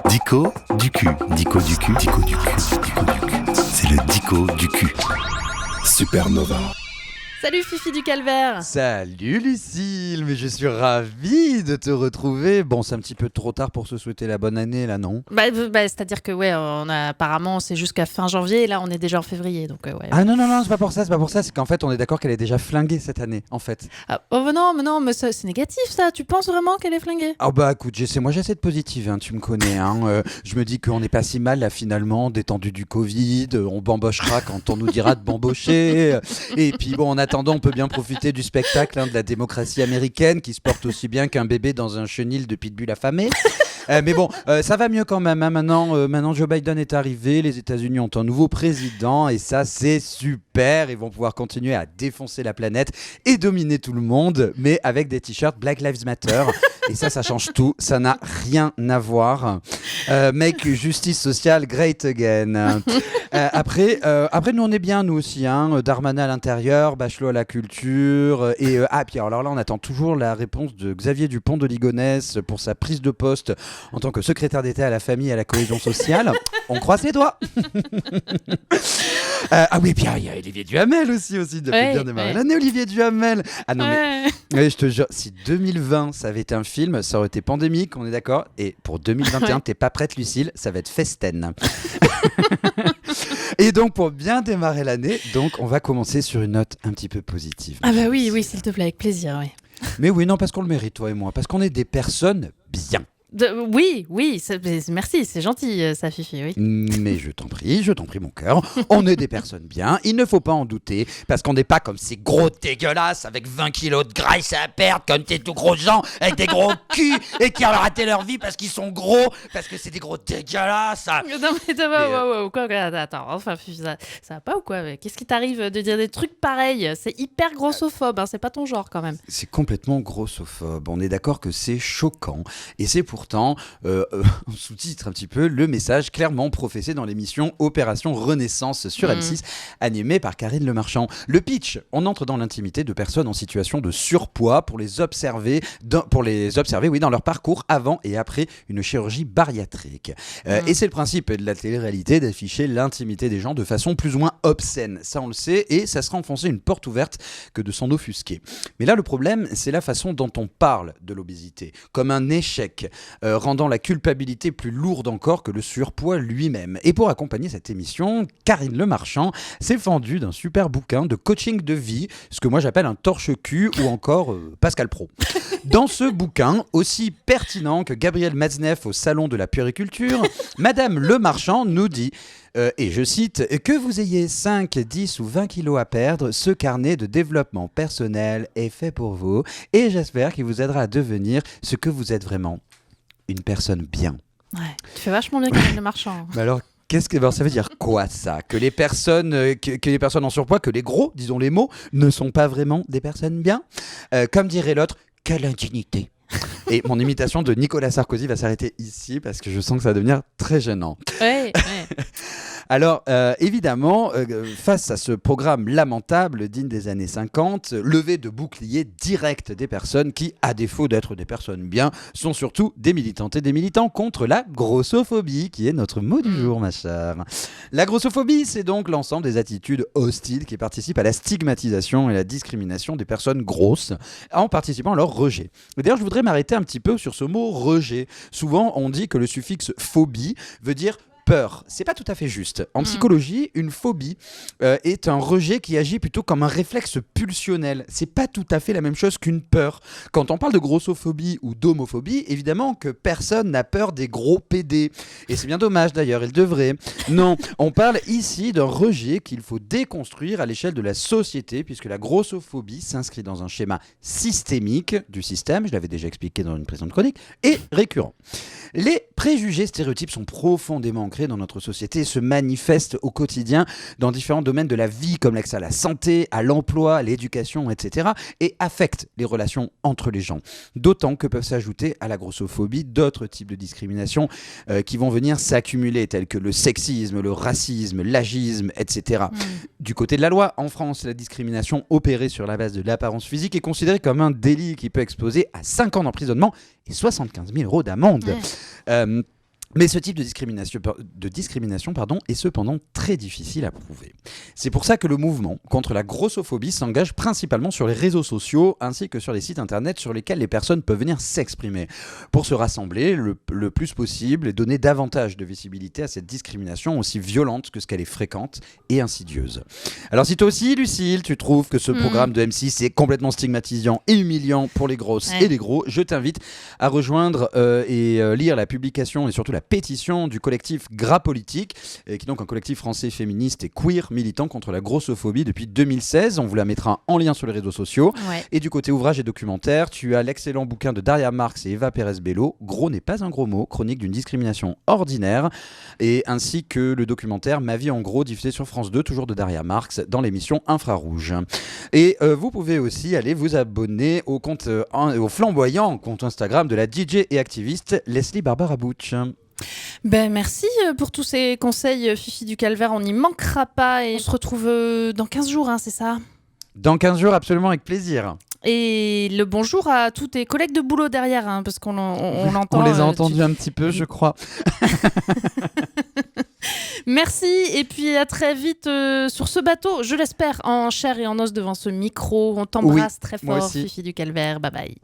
Dico du cul. Dico du cul. Dico du cul. Dico du cul. C'est le dico du cul. Supernova. Salut Fifi du Calvaire. Salut Lucille, mais je suis ravi de te retrouver. Bon, c'est un petit peu trop tard pour se souhaiter la bonne année là, non ? C'est-à-dire que apparemment c'est jusqu'à fin janvier et là on est déjà en février donc ouais. Ah non, c'est pas pour ça, c'est qu'en fait on est d'accord qu'elle est déjà flinguée cette année, en fait. Mais ça, c'est négatif ça, tu penses vraiment qu'elle est flinguée ? Ah bah écoute, j'essaie de positive, hein, tu me connais, hein. Je me dis qu'on n'est pas si mal là finalement, détendu du Covid, on bambochera quand on nous dira de bambocher. Et puis bon, en attendant, on peut bien profiter du spectacle de la démocratie américaine qui se porte aussi bien qu'un bébé dans un chenil de pitbull affamé. Mais bon, ça va mieux quand même, hein. Maintenant, Joe Biden est arrivé, les États-Unis ont un nouveau président et ça, c'est super. Ils vont pouvoir continuer à défoncer la planète et dominer tout le monde, mais avec des t-shirts Black Lives Matter. Et ça change tout. Ça n'a rien à voir. Make justice sociale great again. Après, nous, on est bien, nous aussi. Hein. Darmanin à l'intérieur, Bachelot à la culture. Puis alors là, on attend toujours la réponse de Xavier Dupont de Ligonnès pour sa prise de poste en tant que secrétaire d'État à la famille et à la cohésion sociale. On croise les doigts. Oui, puis il y a Olivier Duhamel aussi depuis bien démarrer l'année, Olivier Duhamel. Ah non, mais je te jure, si 2020, ça avait été un film, ça aurait été pandémique, on est d'accord. Et pour 2021, t'es pas prête, Lucille, ça va être festen. Et donc, pour bien démarrer l'année, on va commencer sur une note un petit peu positive. Ah bah oui, s'il te plaît, avec plaisir, oui. Mais oui, non, parce qu'on le mérite, toi et moi, parce qu'on est des personnes bien. Oui, merci, c'est gentil ça Fifi, oui. Mais je t'en prie mon cœur, on est des personnes bien, il ne faut pas en douter, parce qu'on n'est pas comme ces gros dégueulasses avec 20 kilos de graisse à perdre, comme tes tout gros gens avec des gros culs et qui ont raté leur vie parce qu'ils sont gros, parce que c'est des gros dégueulasses. Non mais quoi, attends, enfin Fifi, ça va pas ou quoi ? Qu'est-ce qui t'arrive de dire des trucs pareils ? C'est hyper grossophobe, hein, c'est pas ton genre quand même. C'est complètement grossophobe, on est d'accord que c'est choquant, et c'est pourtant, on sous-titre un petit peu, le message clairement professé dans l'émission Opération Renaissance sur M6, animée par Karine Le Marchand. Le pitch, on entre dans l'intimité de personnes en situation de surpoids pour les observer dans leur parcours avant et après une chirurgie bariatrique. Et c'est le principe de la télé-réalité d'afficher l'intimité des gens de façon plus ou moins obscène. Ça, on le sait, et ça sera enfoncer une porte ouverte que de s'en offusquer. Mais là, le problème, c'est la façon dont on parle de l'obésité, comme un échec, rendant la culpabilité plus lourde encore que le surpoids lui-même. Et pour accompagner cette émission, Karine Le Marchand s'est fendue d'un super bouquin de coaching de vie, ce que moi j'appelle un torche-cul ou encore Pascal Praud. Dans ce bouquin, aussi pertinent que Gabriel Matzneff au salon de la puériculture, Madame Le Marchand nous dit, et je cite, « Que vous ayez 5, 10 ou 20 kilos à perdre, ce carnet de développement personnel est fait pour vous et j'espère qu'il vous aidera à devenir ce que vous êtes vraiment. Une personne bien. » Ouais, tu fais vachement bien Karine Le Marchand. Mais alors, ça veut dire quoi ça ? Que les personnes en surpoids, que les gros, disons les mots, ne sont pas vraiment des personnes bien ? Comme dirait l'autre, quelle indignité. Et mon imitation de Nicolas Sarkozy va s'arrêter ici parce que je sens que ça va devenir très gênant. Ouais. Alors, évidemment, face à ce programme lamentable digne des années 50, levée de boucliers direct des personnes qui, à défaut d'être des personnes bien, sont surtout des militantes et des militants contre la grossophobie, qui est notre mot du jour, ma chère. La grossophobie, c'est donc l'ensemble des attitudes hostiles qui participent à la stigmatisation et la discrimination des personnes grosses, en participant à leur rejet. D'ailleurs, je voudrais m'arrêter un petit peu sur ce mot rejet. Souvent, on dit que le suffixe phobie veut dire peur. C'est pas tout à fait juste. En psychologie, une phobie est un rejet qui agit plutôt comme un réflexe pulsionnel. C'est pas tout à fait la même chose qu'une peur. Quand on parle de grossophobie ou d'homophobie, évidemment que personne n'a peur des gros PD. Et c'est bien dommage d'ailleurs, il devrait. Non, on parle ici d'un rejet qu'il faut déconstruire à l'échelle de la société, puisque la grossophobie s'inscrit dans un schéma systémique du système, je l'avais déjà expliqué dans une précédente chronique, et récurrent. Les préjugés stéréotypes sont profondément ancrés dans notre société et se manifestent au quotidien dans différents domaines de la vie, comme l'accès à la santé, à l'emploi, à l'éducation, etc. et affectent les relations entre les gens. D'autant que peuvent s'ajouter à la grossophobie d'autres types de discrimination qui vont venir s'accumuler, tels que le sexisme, le racisme, l'agisme, etc. Du côté de la loi, en France, la discrimination opérée sur la base de l'apparence physique est considérée comme un délit qui peut exploser à 5 ans d'emprisonnement et 75 000 € d'amende. Mais ce type de discrimination est cependant très difficile à prouver. C'est pour ça que le mouvement contre la grossophobie s'engage principalement sur les réseaux sociaux ainsi que sur les sites internet sur lesquels les personnes peuvent venir s'exprimer pour se rassembler le plus possible et donner davantage de visibilité à cette discrimination aussi violente que ce qu'elle est fréquente et insidieuse. Alors si toi aussi, Lucille, tu trouves que ce programme de M6 est complètement stigmatisant et humiliant pour les grosses et les gros, je t'invite à rejoindre et lire la publication et surtout la pétition du collectif Gras Politique, qui est donc un collectif français féministe et queer militant contre la grossophobie depuis 2016. On vous la mettra en lien sur les réseaux sociaux. Ouais. Et du côté ouvrage et documentaire, tu as l'excellent bouquin de Daria Marx et Eva Pérez-Bello, Gros n'est pas un gros mot, chronique d'une discrimination ordinaire, et ainsi que le documentaire Ma vie en gros, diffusé sur France 2, toujours de Daria Marx, dans l'émission Infrarouge. Et vous pouvez aussi aller vous abonner au compte, au flamboyant compte Instagram de la DJ et activiste Leslie Barbara Butch. Ben merci pour tous ces conseils, Fifi du Calvaire, on n'y manquera pas et on se retrouve dans 15 jours, hein, c'est ça ? Dans 15 jours, absolument, avec plaisir. Et le bonjour à tous tes collègues de boulot derrière, hein, parce qu'on l'entend. On les a entendus un petit peu, je crois. Merci, et puis à très vite sur ce bateau, je l'espère, en chair et en os devant ce micro. On t'embrasse très fort, Fifi du Calvaire, bye bye.